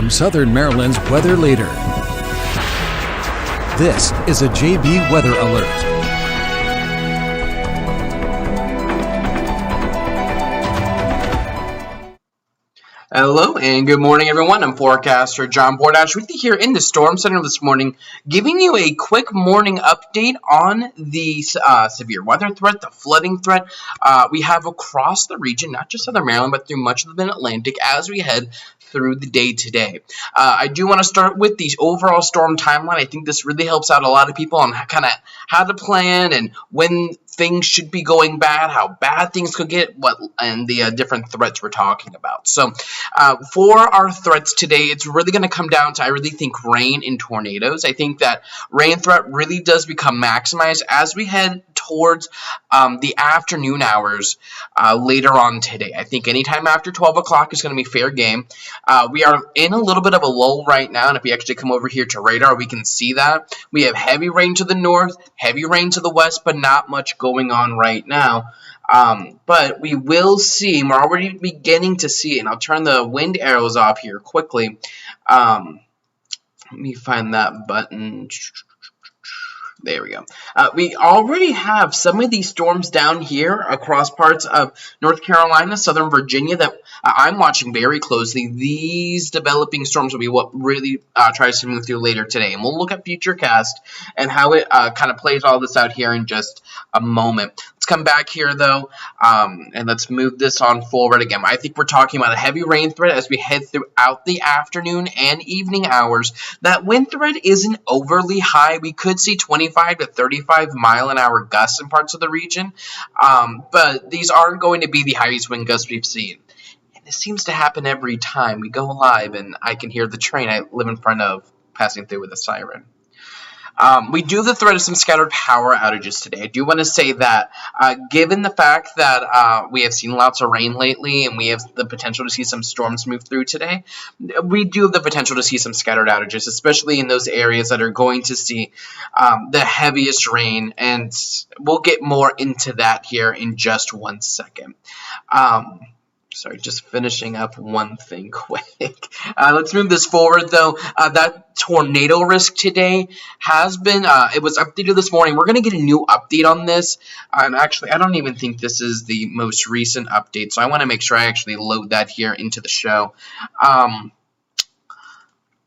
from Southern Maryland's weather leader. This is a JB Weather Alert. Hello and good morning, everyone. I'm Forecaster John Bordash with you here in the Storm Center this morning, giving you a quick morning update on the severe weather threat, the flooding threat we have across the region, not just Southern Maryland, but through much of the Mid-Atlantic as we head through the day today. I do want to start with the overall storm timeline. I think this really helps out a lot of people on kind of how to plan and when things should be going bad, how bad things could get, and the different threats we're talking about. So for our threats today, it's really going to come down to, I really think, rain and tornadoes. I think that rain threat really does become maximized as we head towards the afternoon hours later on today. I think anytime after 12 o'clock is going to be fair game. We are in a little bit of a lull right now, and if we actually come over here to radar, we can see that. We have heavy rain to the north, heavy rain to the west, but not much going on right now. But we will see, we're already beginning to see, and I'll turn the wind arrows off here quickly. Let me find that button. There we go. We already have some of these storms down here across parts of North Carolina, Southern Virginia that I'm watching very closely. These developing storms will be what really tries to move through later today. And we'll look at Futurecast and how it kind of plays all this out here in just a moment. Let's come back here, though, and let's move this on forward again. I think we're talking about a heavy rain threat as we head throughout the afternoon and evening hours. That wind threat isn't overly high. We could see 25 to 35 mile-an-hour gusts in parts of the region, but these aren't going to be the highest wind gusts we've seen. And this seems to happen every time we go live and I can hear the train I live in front of passing through with a siren. We do have the threat of some scattered power outages today. I do want to say that given the fact that we have seen lots of rain lately and we have the potential to see some storms move through today, we do have the potential to see some scattered outages, especially in those areas that are going to see the heaviest rain, and we'll get more into that here in just 1 second. Sorry, just finishing up one thing quick. Let's move this forward, though. That tornado risk today has been, it was updated this morning. We're going to get a new update on this. And actually, I don't even think this is the most recent update, so I want to make sure I actually load that here into the show.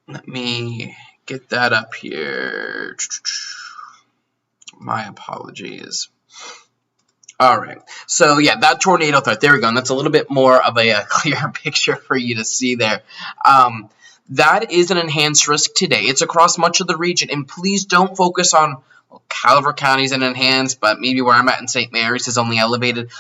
Let me get that up here. My apologies. All right, so yeah, that tornado threat, there we go, and that's a little bit more of a clear picture for you to see there. That is an enhanced risk today. It's across much of the region, and please don't focus on, well, Calvert County's an enhanced, but maybe where I'm at in St. Mary's is only elevated.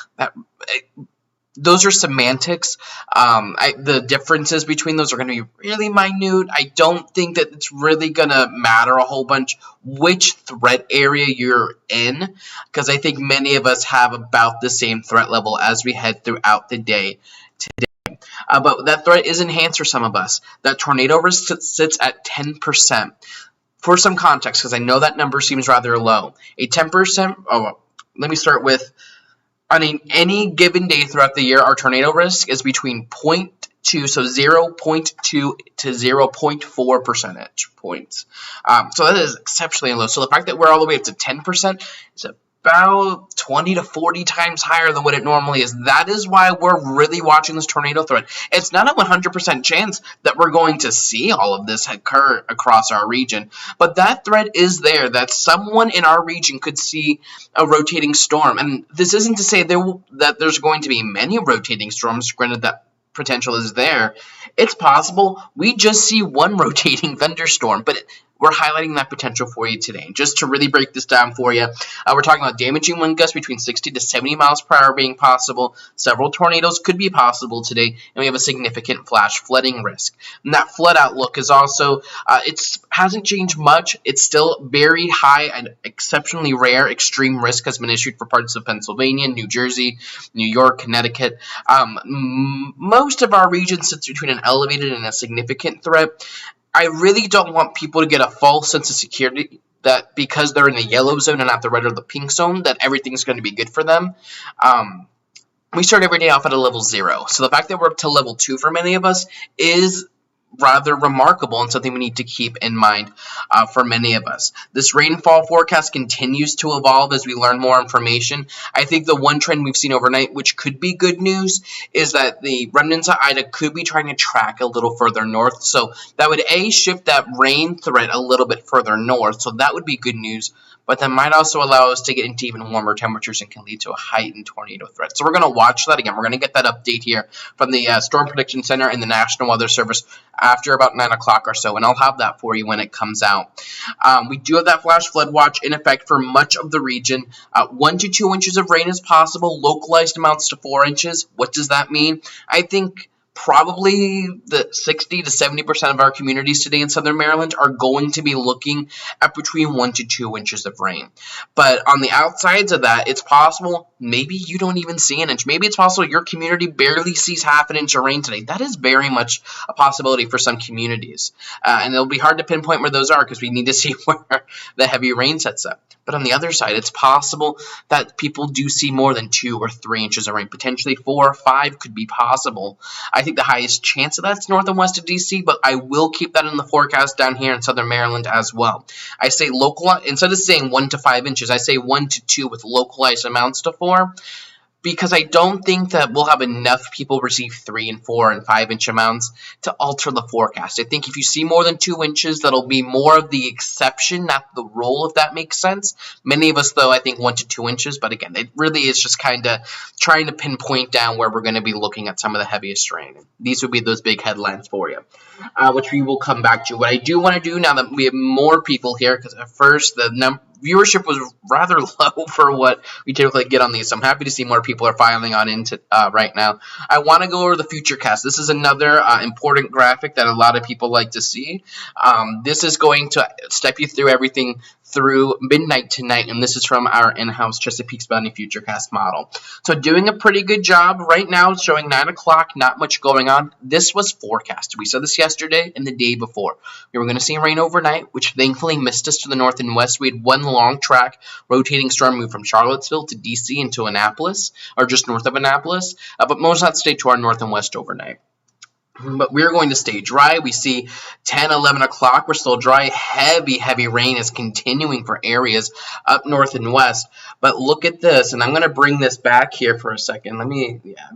Those are semantics. The differences between those are going to be really minute. I don't think that it's really going to matter a whole bunch which threat area you're in, because I think many of us have about the same threat level as we head throughout the day today. But that threat is enhanced for some of us. That tornado risk sits at 10%. For some context, because I know that number seems rather low. A 10%, let me start with, on any given day throughout the year, our tornado risk is between 0.2, so 0.2 to 0.4 percentage points. So that is exceptionally low. So the fact that we're all the way up to 10% is about 20 to 40 times higher than what it normally is. That is why we're really watching this tornado threat. It's not a 100% chance that we're going to see all of this occur across our region, but that threat is there, that someone in our region could see a rotating storm. And this isn't to say that there's going to be many rotating storms, granted that potential is there. It's possible we just see one rotating thunderstorm, but we're highlighting that potential for you today. Just to really break this down for you, we're talking about damaging wind gusts between 60 to 70 miles per hour being possible. Several tornadoes could be possible today, and we have a significant flash flooding risk. And that flood outlook is also, it hasn't changed much. It's still very high and exceptionally rare. Extreme risk has been issued for parts of Pennsylvania, New Jersey, New York, Connecticut. Most of our region sits between an elevated and a significant threat. I really don't want people to get a false sense of security that because they're in the yellow zone and not the red or the pink zone, that everything's going to be good for them. We start every day off at a level 0. So the fact that we're up to level 2 for many of us is rather remarkable and something we need to keep in mind for many of us. This rainfall forecast continues to evolve as we learn more information. I think the one trend we've seen overnight, which could be good news, is that the remnants of Ida could be trying to track a little further north. So that would shift that rain threat a little bit further north. So that would be good news. But that might also allow us to get into even warmer temperatures and can lead to a heightened tornado threat. So we're going to watch that again. We're going to get that update here from the Storm Prediction Center and the National Weather Service after about 9 o'clock or so, and I'll have that for you when it comes out. We do have that flash flood watch in effect for much of the region. 1 to 2 inches of rain is possible, localized amounts to 4 inches. What does that mean? I think probably the 60 to 70% of our communities today in Southern Maryland are going to be looking at between 1 to 2 inches of rain. But on the outsides of that, it's possible maybe you don't even see an inch. Maybe it's possible your community barely sees half an inch of rain today. That is very much a possibility for some communities. And it'll be hard to pinpoint where those are because we need to see where the heavy rain sets up. But on the other side, it's possible that people do see more than 2 or 3 inches of rain. Potentially 4 or 5 could be possible. I think the highest chance of that's north and west of D.C., but I will keep that in the forecast down here in Southern Maryland as well. I say local, instead of saying 1 to 5 inches, I say 1 to 2 with localized amounts to 4. Because I don't think that we'll have enough people receive 3 and 4 and 5 inch amounts to alter the forecast. I think if you see more than 2 inches, that'll be more of the exception, not the rule, if that makes sense. Many of us, though, I think 1 to 2 inches. But again, it really is just kind of trying to pinpoint down where we're going to be looking at some of the heaviest rain. These would be those big headlines for you, which we will come back to. What I do want to do now that we have more people here, because at first the viewership was rather low for what we typically get on these. So I'm happy to see more people are filing on into right now. I want to go over the Futurecast. This is another important graphic that a lot of people like to see. This is going to step you through everything through midnight tonight, and this is from our in-house Chesapeake Bounty Futurecast model. So doing a pretty good job right now. It's showing 9 o'clock, not much going on. This was forecasted. We saw this yesterday and the day before. We were going to see rain overnight, which thankfully missed us to the north and west. We had one long track rotating storm move from Charlottesville to D.C. into Annapolis, or just north of Annapolis, but most of that stayed to our north and west overnight. But we're going to stay dry. We see 10, 11 o'clock. We're still dry. Heavy rain is continuing for areas up north and west. But look at this, and I'm going to bring this back here for a second.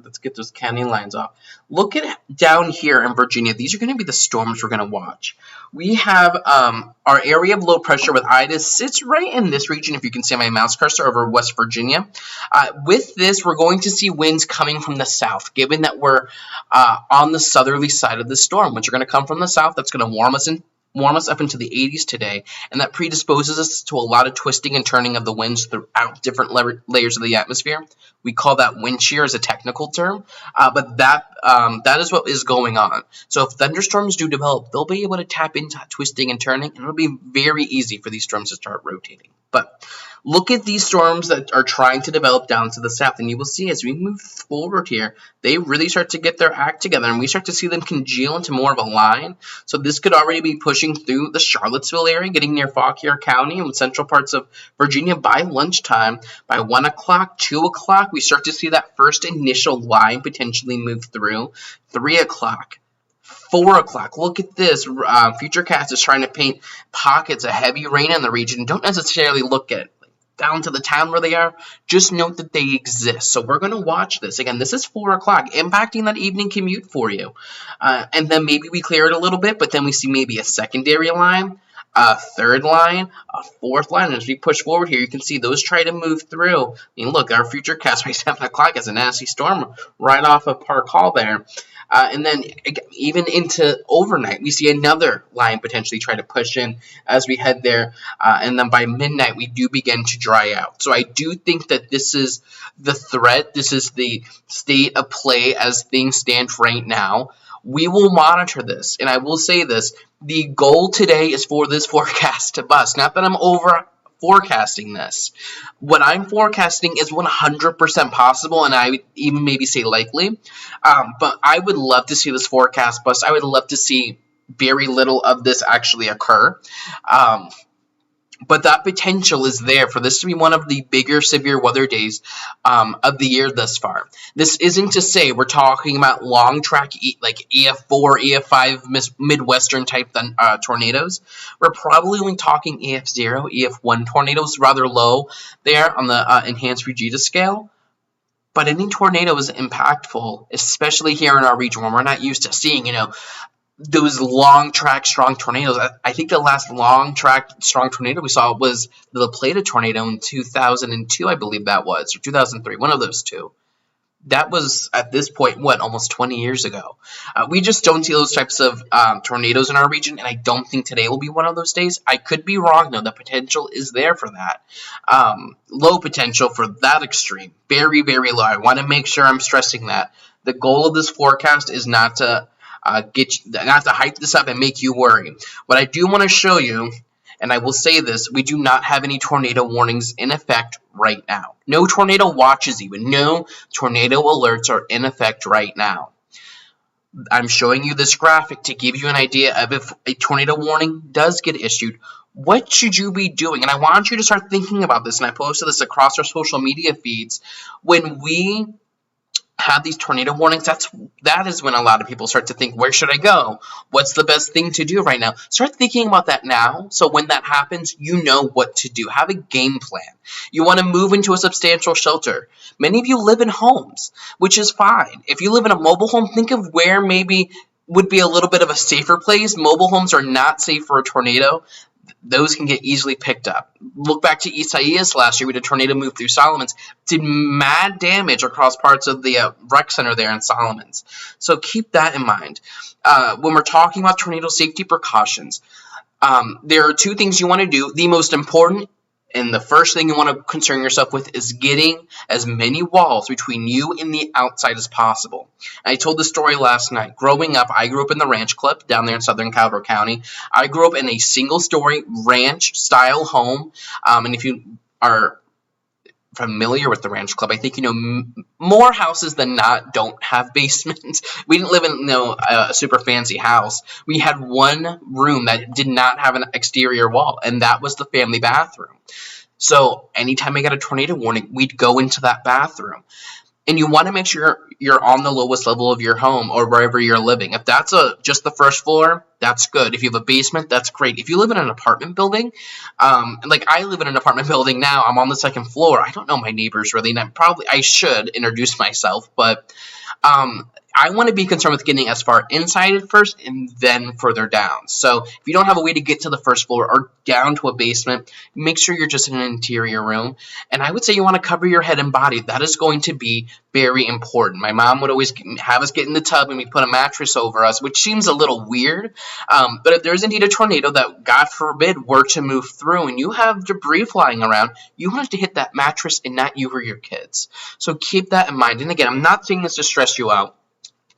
Let's get those county lines off. Look at down here in Virginia. These are going to be the storms we're going to watch. We have our area of low pressure with Ida sits right in this region, if you can see my mouse cursor, over West Virginia. With this, we're going to see winds coming from the south, given that we're on the southerly side of the storm, which are going to come from the south. That's going to warm us up into the 80s today, and that predisposes us to a lot of twisting and turning of the winds throughout different layers of the atmosphere. We call that wind shear as a technical term, but that is what is going on. So if thunderstorms do develop, they'll be able to tap into twisting and turning, and it'll be very easy for these storms to start rotating. But look at these storms that are trying to develop down to the south, and you will see as we move forward here, they really start to get their act together, and we start to see them congeal into more of a line. So this could already be pushing through the Charlottesville area, getting near Fauquier County and central parts of Virginia by lunchtime. By 1 o'clock, 2 o'clock, we start to see that first initial line potentially move through. 3 o'clock. 4 o'clock. Look at this. Futurecast is trying to paint pockets of heavy rain in the region. Don't necessarily look at down to the town where they are. Just note that they exist. So we're going to watch this. Again, this is 4 o'clock, impacting that evening commute for you. And then maybe we clear it a little bit, but then we see maybe a secondary line, a third line, a fourth line. And as we push forward here, you can see those try to move through. I mean, look, our Futurecast by 7 o'clock is a nasty storm right off of Park Hall there. And then even into overnight, we see another line potentially try to push in as we head there. And then by midnight, we do begin to dry out. So I do think that this is the threat. This is the state of play as things stand right now. We will monitor this. And I will say this. The goal today is for this forecast to bust. Not that I'm over forecasting this. What I'm forecasting is 100% possible, and I would even maybe say likely. But I would love to see this forecast bust. I would love to see very little of this actually occur. But that potential is there for this to be one of the bigger severe weather days of the year thus far. This isn't to say we're talking about long track like EF4, EF5 Midwestern type tornadoes. We're probably only talking EF0, EF1 tornadoes, rather low there on the enhanced Fujita scale. But any tornado is impactful, especially here in our region where we're not used to seeing, those long track strong tornadoes. I think the last long track strong tornado we saw was the La Plata tornado in 2002, I believe that was, or 2003, one of those two. That was, at this point, almost 20 years ago. We just don't see those types of tornadoes in our region, and I don't think today will be one of those days. I could be wrong, though. The potential is there for that. Low potential for that extreme. Very, very low. I want to make sure I'm stressing that. The goal of this forecast is not to not to hype this up and make you worry. What I do want to show you, and I will say this, we do not have any tornado warnings in effect right now. No tornado watches even. No tornado alerts are in effect right now. I'm showing you this graphic to give you an idea of if a tornado warning does get issued, what should you be doing? And I want you to start thinking about this, and I posted this across our social media feeds. When we have these tornado warnings, that is when a lot of people start to think, where should I go? What's the best thing to do right now? Start thinking about that now, so when that happens, you know what to do. Have a game plan. You want to move into a substantial shelter. Many of you live in homes, which is fine. If you live in a mobile home, think of where maybe would be a little bit of a safer place. Mobile homes are not safe for a tornado. Those can get easily picked up. Look back to Isaias last year. We had a tornado move through Solomons. Did mad damage across parts of the rec center there in Solomons. So keep that in mind. When we're talking about tornado safety precautions, there are two things you want to do. The most important and the first thing you want to concern yourself with is getting as many walls between you and the outside as possible. I told the story last night. Growing up, I grew up in the Ranch Club down there in southern Calvert County. I grew up in a single-story ranch-style home. And if you are familiar with the Ranch Club, I think you know more houses than not don't have basements. We didn't live in a super fancy house. We had one room that did not have an exterior wall, and that was the family bathroom. So anytime I got a tornado warning, we'd go into that bathroom. And you want to make sure you're on the lowest level of your home or wherever you're living. If that's just the first floor, that's good. If you have a basement, that's great. If you live in an apartment building, like I live in an apartment building now, I'm on the second floor. I don't know my neighbors really, and I should introduce myself, but I want to be concerned with getting as far inside first and then further down. So if you don't have a way to get to the first floor or down to a basement, make sure you're just in an interior room. And I would say you want to cover your head and body. That is going to be very important. My mom would always have us get in the tub and we put a mattress over us, which seems a little weird. But if there's indeed a tornado that, God forbid, were to move through and you have debris flying around, you want it to hit that mattress and not you or your kids. So keep that in mind. And again, I'm not saying this to stress you out.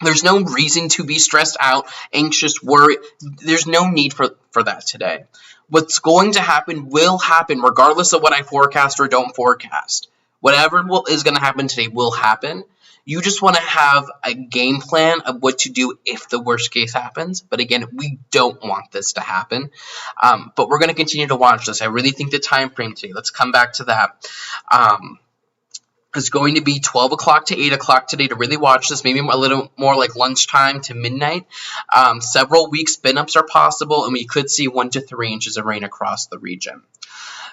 There's no reason to be stressed out, anxious, worried. There's no need for that today. What's going to happen will happen regardless of what I forecast or don't forecast. Whatever is going to happen today will happen. You just want to have a game plan of what to do if the worst case happens. But again, we don't want this to happen. But we're going to continue to watch this. I really think the time frame today, let's come back to that. Is going to be 12 o'clock to 8 o'clock today to really watch this, maybe a little more like lunchtime to midnight. Several weak spin-ups are possible, and we could see 1 to 3 inches of rain across the region.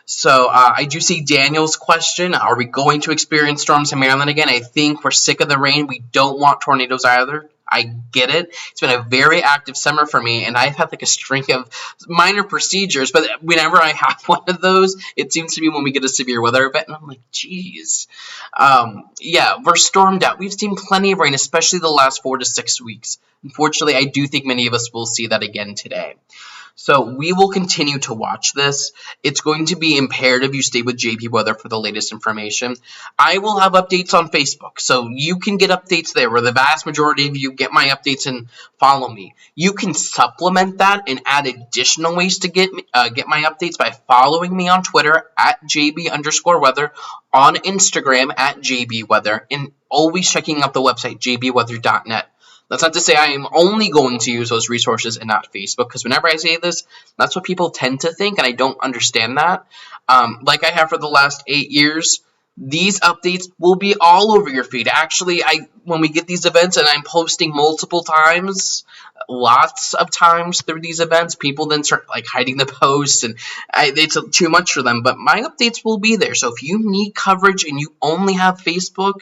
So I do see Daniel's question, are we going to experience storms in Maryland again? I think we're sick of the rain. We don't want tornadoes either. I get it. It's been a very active summer for me, and I've had like a string of minor procedures, but whenever I have one of those, it seems to be when we get a severe weather event, and I'm like, geez. Yeah, we're stormed out. We've seen plenty of rain, especially the last 4 to 6 weeks. Unfortunately, I do think many of us will see that again today. So we will continue to watch this. It's going to be imperative you stay with JP Weather for the latest information. I will have updates on Facebook, so you can get updates there where the vast majority of you get my updates and follow me. You can supplement that and add additional ways to get my updates by following me on Twitter at JB_weather, on Instagram at JB Weather, and always checking out the website jbweather.net. That's not to say I am only going to use those resources and not Facebook, because whenever I say this, that's what people tend to think, and I don't understand that. Like I have for the last 8 years, these updates will be all over your feed. Actually, when we get these events and I'm posting multiple times, lots of times through these events, people then start like hiding the posts, and it's too much for them. But my updates will be there. So if you need coverage and you only have Facebook,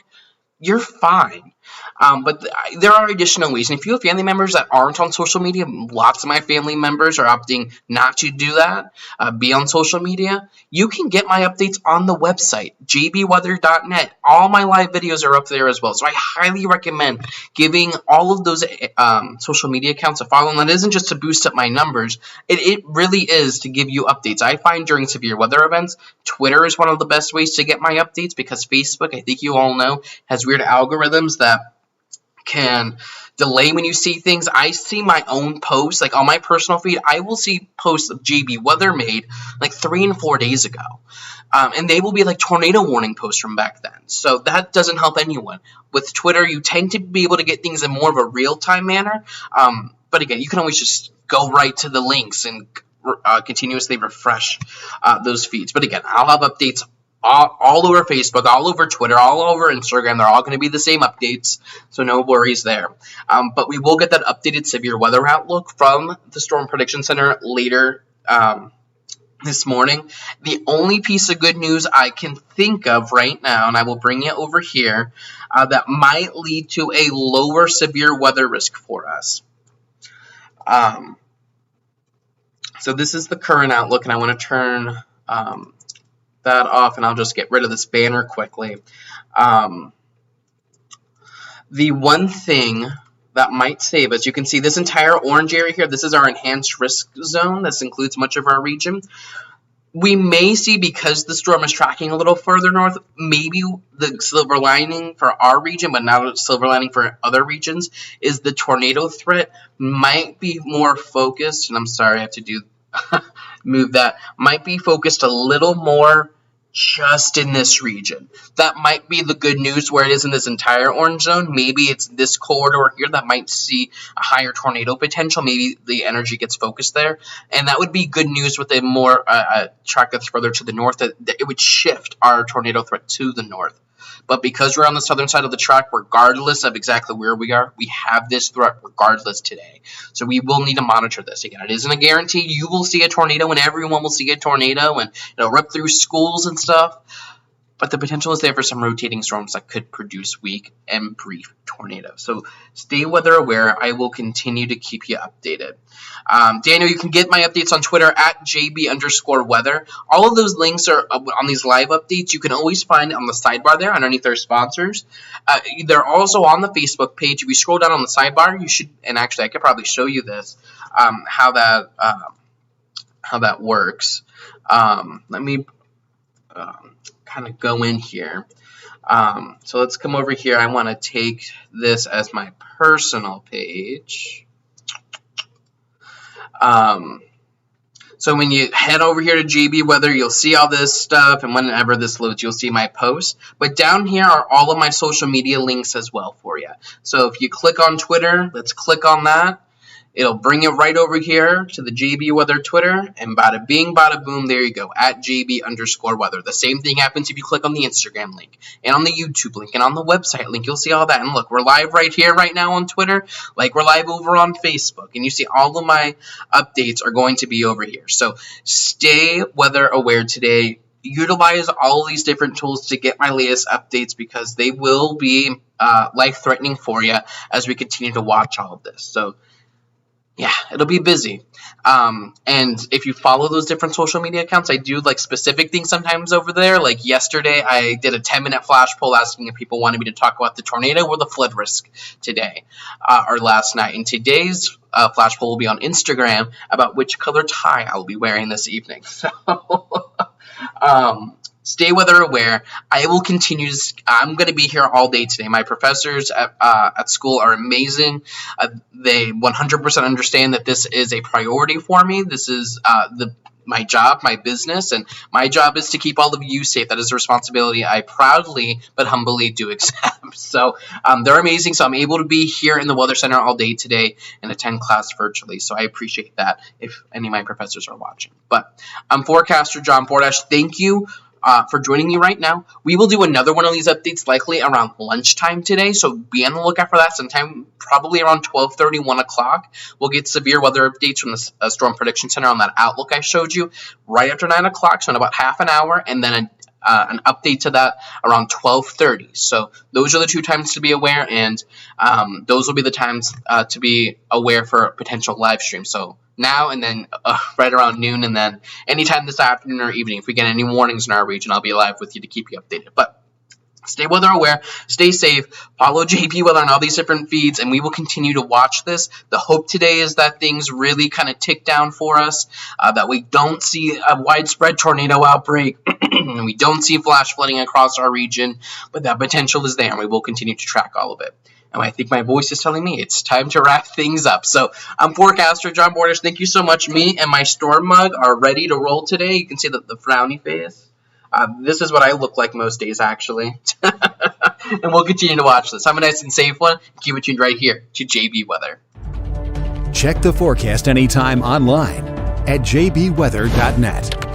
you're fine. But there are additional ways. And if you have family members that aren't on social media, lots of my family members are opting not to do that, be on social media, you can get my updates on the website, jbweather.net. All my live videos are up there as well. So I highly recommend giving all of those social media accounts a follow. And that isn't just to boost up my numbers. It really is to give you updates. I find during severe weather events, Twitter is one of the best ways to get my updates, because Facebook, I think you all know, has weird algorithms that can delay when you see things. I see my own posts, like on my personal feed, I will see posts of JB Weather made like 3 and 4 days ago. And they will be like tornado warning posts from back then. So that doesn't help anyone. With Twitter, you tend to be able to get things in more of a real-time manner. But again, you can always just go right to the links and continuously refresh those feeds. But again, I'll have updates all over Facebook, all over Twitter, all over Instagram. They're all going to be the same updates, so no worries there. But we will get that updated severe weather outlook from the Storm Prediction Center later this morning. The only piece of good news I can think of right now, and I will bring you over here, that might lead to a lower severe weather risk for us. So this is the current outlook, and I want to turn that off, and I'll just get rid of this banner quickly. The one thing that might save us, you can see this entire orange area here, this is our enhanced risk zone. This includes much of our region. We may see, because the storm is tracking a little further north, maybe the silver lining for our region, but not a silver lining for other regions, is the tornado threat might be more focused, and I'm sorry I have to do move that, might be focused a little more just in this region. That might be the good news where it is in this entire orange zone. Maybe it's this corridor here that might see a higher tornado potential. Maybe the energy gets focused there. And that would be good news with a more track that's further to the north. That it would shift our tornado threat to the north. But because we're on the southern side of the track, regardless of exactly where we are, we have this threat regardless today. So we will need to monitor this. Again, it isn't a guarantee you will see a tornado and everyone will see a tornado and it'll rip through schools and stuff. But the potential is there for some rotating storms that could produce weak and brief tornadoes. So stay weather aware. I will continue to keep you updated. Daniel, you can get my updates on Twitter at JB_weather. All of those links are on these live updates. You can always find on the sidebar there underneath our sponsors. They're also on the Facebook page. If you scroll down on the sidebar, you should, and actually I could probably show you this, how that works. Let me kind of go in here. So let's come over here. I want to take this as my personal page. So when you head over here to JB Weather, you'll see all this stuff, and whenever this loads, you'll see my posts. But down here are all of my social media links as well for you. So if you click on Twitter, let's click on that. It'll bring you right over here to the JB Weather Twitter, and bada bing, bada boom, there you go, at JB_weather. The same thing happens if you click on the Instagram link, and on the YouTube link, and on the website link. You'll see all that. And look, we're live right here, right now on Twitter, like we're live over on Facebook. And you see all of my updates are going to be over here. So stay weather aware today. Utilize all of these different tools to get my latest updates, because they will be life-threatening for you as we continue to watch all of this. So yeah, it'll be busy. And if you follow those different social media accounts, I do like specific things sometimes over there. Like yesterday, I did a 10-minute flash poll asking if people wanted me to talk about the tornado or the flood risk today, or last night. And today's flash poll will be on Instagram about which color tie I'll be wearing this evening. So stay weather aware. I will continue to, I'm going to be here all day today. My professors at school are amazing. They 100% understand that this is a priority for me. This is my job, my business, and my job is to keep all of you safe. That is a responsibility I proudly but humbly do accept. So they're amazing. So I'm able to be here in the Weather Center all day today and attend class virtually. So I appreciate that if any of my professors are watching. But I'm Forecaster John Bordash. Thank you for joining me right now. We will do another one of these updates likely around lunchtime today, so be on the lookout for that sometime, probably around 12:30, 1 o'clock. We'll get severe weather updates from the Storm Prediction Center on that Outlook I showed you right after 9 o'clock, so in about half an hour, and then an update to that around 12:30. So those are the 2 times to be aware, and those will be the times to be aware for potential live stream. So now and then right around noon, and then anytime this afternoon or evening. If we get any warnings in our region, I'll be live with you to keep you updated. But stay weather aware, stay safe, follow JP Weather on all these different feeds, and we will continue to watch this. The hope today is that things really kind of tick down for us, that we don't see a widespread tornado outbreak, and we don't see flash flooding across our region, but that potential is there, and we will continue to track all of it. And I think my voice is telling me it's time to wrap things up. So I'm Forecaster John Bordash. Thank you so much. Me and my storm mug are ready to roll today. You can see the frowny face. This is what I look like most days, actually. And we'll continue to watch this. Have a nice and safe one. Keep it tuned right here to JB Weather. Check the forecast anytime online at jbweather.net.